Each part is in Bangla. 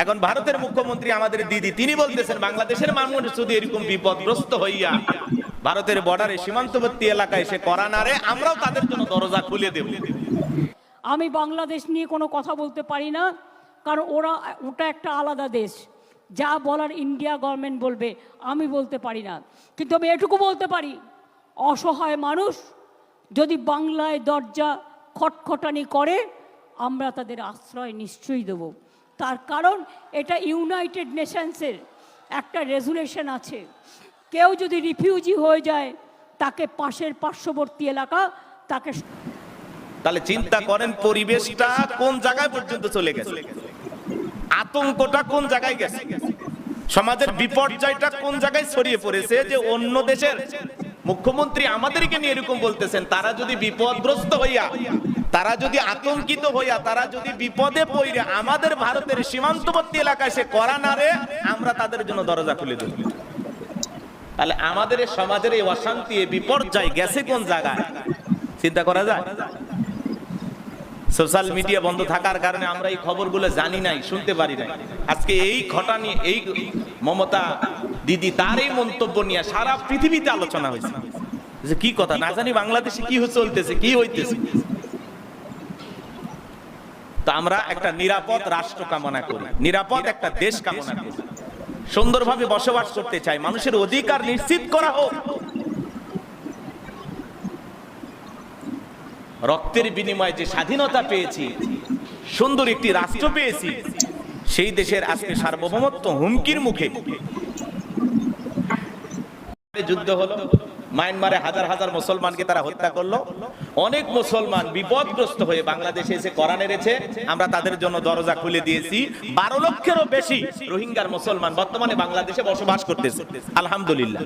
এখন ভারতের মুখ্যমন্ত্রী আমাদের দিদি, তিনি বলতেছেন বাংলাদেশের মানুষ যদি এরকম বিপদগ্রস্ত হইয়া ভারতের বর্ডারে সীমান্তবর্তী এলাকায় এসে করা না রে, আমরাও তাদের জন্য দরজা খুলে দেব। আমি বাংলাদেশ নিয়ে কোনো কথা বলতে পারি না, কারণ ওটা একটা আলাদা দেশ। যা বলার ইন্ডিয়া গভর্নমেন্ট বলবে, আমি বলতে পারি না। কিন্তু আমি এটুকু বলতে পারি, অসহায় মানুষ যদি বাংলায় দরজা খটখটানি করে, আমরা তাদের আশ্রয় নিশ্চয়ই দেব। তার কারণ এটা ইউনাইটেড নেশনসের একটা রেজুলেশন আছে, কেউ যদি রিফিউজি হয়ে যায় তাকে পাশের পার্শ্ববর্তী এলাকা তাকে। তাহলে চিন্তা করেন পরিবেশটা কোন জায়গায় পর্যন্ত চলে গেছে, আতঙ্কটা কোন জায়গায় গেছে, সমাজের বিপর্যয়টা কোন জায়গায় ছড়িয়ে পড়েছে, যে অন্য দেশের মুখ্যমন্ত্রী আমাদেরকে নিয়ে এরকম বলতেছেন। তারা যদি বিপদগ্রস্ত হইয়া, তারা যদি আতঙ্কিত হইয়া, তারা যদি বিপদে পড়ে আমাদের ভারতের সীমান্তবর্তী এলাকায় সে করা না রে, আমরা তাদের জন্য দরজা খুলে দেব। তাহলে আমাদের সমাজের এই অশান্তি, বিপর্যয় গেছে কোন জায়গায়, চিন্তা করা যায়? সোশ্যাল মিডিয়া বন্ধ থাকার কারণে আমরা এই খবরগুলো জানি নাই, শুনতে পারি নাই। আজকে এই ঘটনা নিয়ে, এই মমতা দিদি তার এই মন্তব্য নিয়ে সারা পৃথিবীতে আলোচনা হয়েছে যে কি কথা, না জানি বাংলাদেশে কি চলতেছে, কি হইতেছে। তো আমরা একটা নিরাপদ রাষ্ট্র কামনা করি, নিরাপদ একটা দেশ কামনা করি, সুন্দরভাবে বসবাস করতে চাই, মানুষের অধিকার নিশ্চিত করা হোক। রক্তের বিনিময়ে যে স্বাধীনতা পেয়েছি, সুন্দর একটি রাষ্ট্র পেয়েছি, সেই দেশের আজকে সার্বভৌমত্ব হুমকির মুখে। যুদ্ধ হলো, মায়ানমারে হাজার হাজার মুসলমানকে তারা হত্যা করলো। অনেক মুসলমান বিপদগ্রস্ত হয়ে বাংলাদেশে এসে কোরআন এনেছে, আমরা তাদের জন্য দরজা খুলে দিয়েছি। 12 লক্ষেরও বেশি রোহিঙ্গার মুসলমান বর্তমানে বাংলাদেশে বসবাস করতেছে, আলহামদুলিল্লাহ।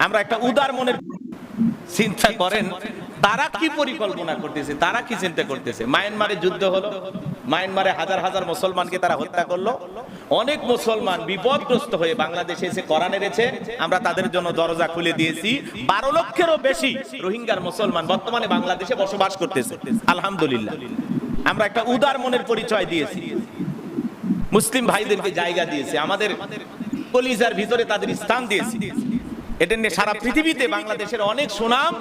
আমরা একটা উদার মনের, চিন্তা করেন তারা কি পরিকল্পনা করতেছে, তারা কি চিন্তা করতেছে। মায়ানমারে যুদ্ধ হলো, মায়ানমারে হাজার হাজার মুসলমানকে তারা হত্যা করলো। অনেক মুসলমান বিপদগ্রস্ত হয়ে বাংলাদেশে এসে কোরআন এনেছে, আমরা তাদের জন্য দরজা খুলে দিয়েছি। 12 লক্ষেরও বেশি রোহিঙ্গার মুসলমান বর্তমানে বাংলাদেশে বসবাস করতেছে, আলহামদুলিল্লাহ। আমরা একটা উদার মনের পরিচয় দিয়েছি, মুসলিম ভাইদেরকে জায়গা দিয়েছি, আমাদের কলিজার ভিতরে তাদের স্থান দিয়েছি। এটা নিয়ে সারা পৃথিবীতে বাংলাদেশের অনেক সুনাম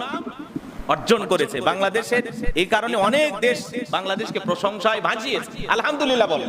অর্জন করেছে। বাংলাদেশের এই কারণে অনেক দেশ বাংলাদেশকে প্রশংসায় ভাসিয়েছে, আলহামদুলিল্লাহ বলে।